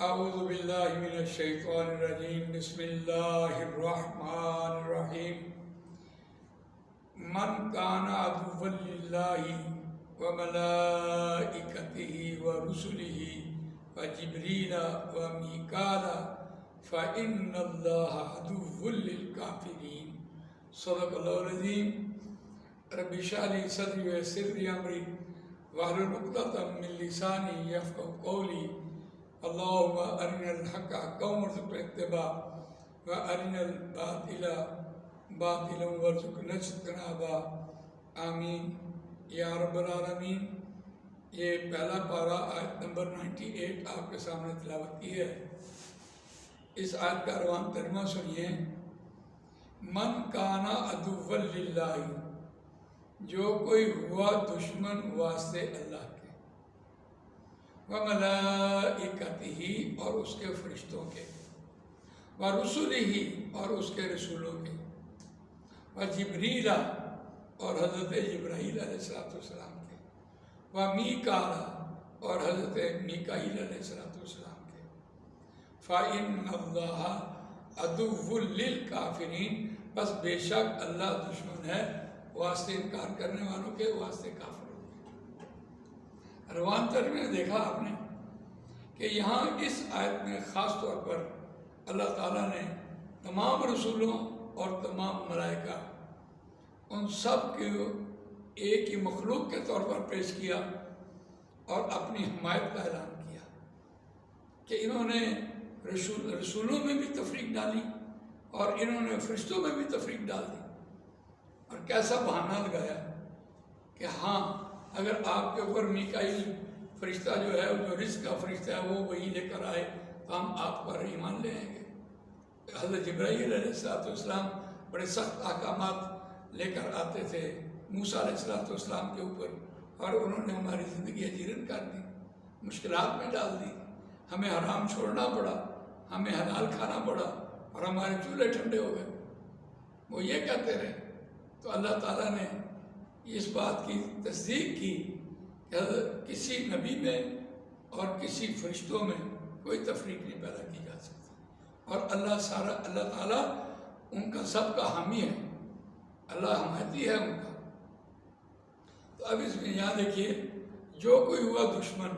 اعوذ باللہ من الشیطان الرجیم بسم اللہ الرحمن الرحیم من کان عدوا للہ وملائکتہ ورسلہ وجبریل ومیکال فإن اللہ عدو للکافرین۔ صدق اللہ العظیم۔ رب اشرح لی صدری ویسر لی امری واحلل عقدۃ من لسانی یفقہوا قولی۔ اللہم ارنا الحق حقا وارزقنا اتباعہ وارنا الباطل باطلا وارزقنا اجتنابہ، آمین یا رب العالمین۔ یہ پہلا پارہ آیت نمبر 98 آپ کے سامنے تلاوت کی ہے۔ اس آیت کا روان ترجمہ سنیے۔ من کانا عدوا للہ، جو کوئی ہوا دشمن واسطے اللہ کے، وَمَلَائِكَتِهِ اور اس کے فرشتوں کے، وَرُسُلِهِ اور اس کے رسولوں کے، وَجِبْرِيلَ اور حضرت جبرائیل علیہ السلام کے، وَمِيكَالَ اور حضرت میکائیل علیہ السلام کے، فَإِنَّ اللَّهَ عَدُوٌّ لِلْكَافِرِينَ، بس بے شک اللہ دشمن ہے واسطے انکار کرنے والوں کے، واسطے کافروں کے۔ روان ترجمے میں دیکھا آپ نے کہ یہاں اس آیت میں خاص طور پر اللہ تعالیٰ نے تمام رسولوں اور تمام ملائکہ ان سب کو ایک ہی مخلوق کے طور پر پیش کیا اور اپنی حمایت کا اعلان کیا کہ انہوں نے رسولوں میں بھی تفریق ڈالی اور انہوں نے فرشتوں میں بھی تفریق ڈال دی، اور کیسا بہانہ لگایا کہ ہاں اگر آپ کے اوپر میکائیل فرشتہ جو ہے، جو رزق کا فرشتہ ہے، وہ وہی لے کر آئے تو ہم آپ پر ایمان لے آئیں گے۔ حضرت جبرائیل علیہ السلام بڑے سخت احکامات لے کر آتے تھے موسیٰ علیہ السلام کے اوپر، اور انہوں نے ہماری زندگی اجیرن کر دی، مشکلات میں ڈال دی، ہمیں حرام چھوڑنا پڑا، ہمیں حلال کھانا پڑا، اور ہمارے چولہے ٹھنڈے ہو گئے۔ وہ یہ کہتے رہے تو اللہ تعالیٰ نے اس بات کی تصدیق کی کہ کسی نبی میں اور کسی فرشتوں میں کوئی تفریق نہیں پیدا کی جا سکتی، اور اللہ تعالیٰ ان کا سب کا حامی ہے، اللہ حمایتی ہے ان کا۔ تو اب اس میں یہاں دیکھیے، جو کوئی ہوا دشمن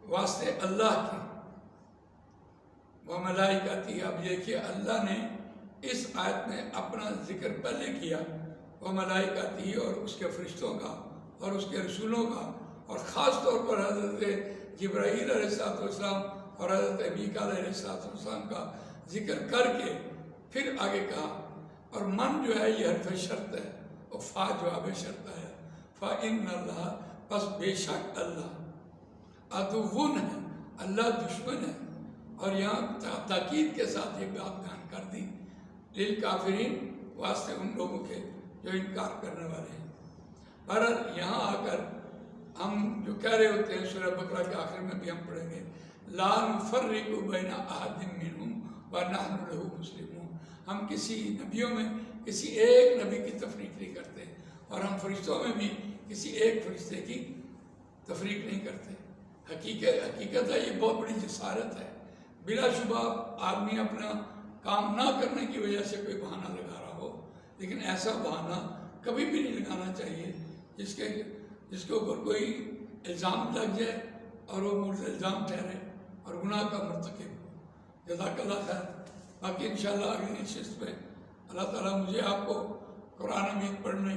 واسطے اللہ کے، وہ ملائکتی، اب دیکھیے اللہ نے اس آیت میں اپنا ذکر پہلے کیا، وہ ملائکتی اور اس کے فرشتوں کا اور اس کے رسولوں کا، اور خاص طور پر حضرت جبرائیل علیہ السلام اور حضرت میکائیل علیہ السلام کا ذکر کر کے پھر آگے کہا، اور من جو ہے یہ حرف شرط ہے، اور فا جواب شرط ہے، فَإِنَّ اللَّهَ، بس بے شک اللہ، عدوٌ ہے، اللہ دشمن ہے، اور یہاں تاکید کے ساتھ یہ بات بیان کر دی، للکافرین، واسطے ان لوگوں کے جو انکار کرنے والے ہیں۔ بہرحال یہاں آ کر ہم جو کہہ رہے ہوتے ہیں، سورہ بقرہ کے آخر میں بھی ہم پڑھیں گے، لا نفرق بین احد منہم ونحن لہ مسلمون، ہم کسی نبیوں میں کسی ایک نبی کی تفریق نہیں کرتے، اور ہم فرشتوں میں بھی کسی ایک فرشتے کی تفریق نہیں کرتے۔ حقیقت ہے، یہ بہت بڑی جسارت ہے۔ بلا شبہ آدمی اپنا کام نہ کرنے کی وجہ سے کوئی بہانہ لگا رہا ہو، لیکن ایسا بہانہ کبھی بھی نہیں لگانا چاہیے جس کے اوپر کوئی الزام لگ جائے اور وہ مورد الزام ٹھہرے اور گناہ کا مرتکب ہو۔ جزاک اللہ خیر۔ باقی انشاءاللہ اگلی نشست میں اللہ تعالیٰ مجھے آپ کو قرآن مجید پڑھنے،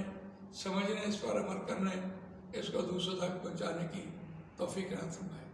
سمجھنے، اس پر عمل کرنے، اس کو دوسروں تک پہنچانے کی توفیق عطا فرمائے۔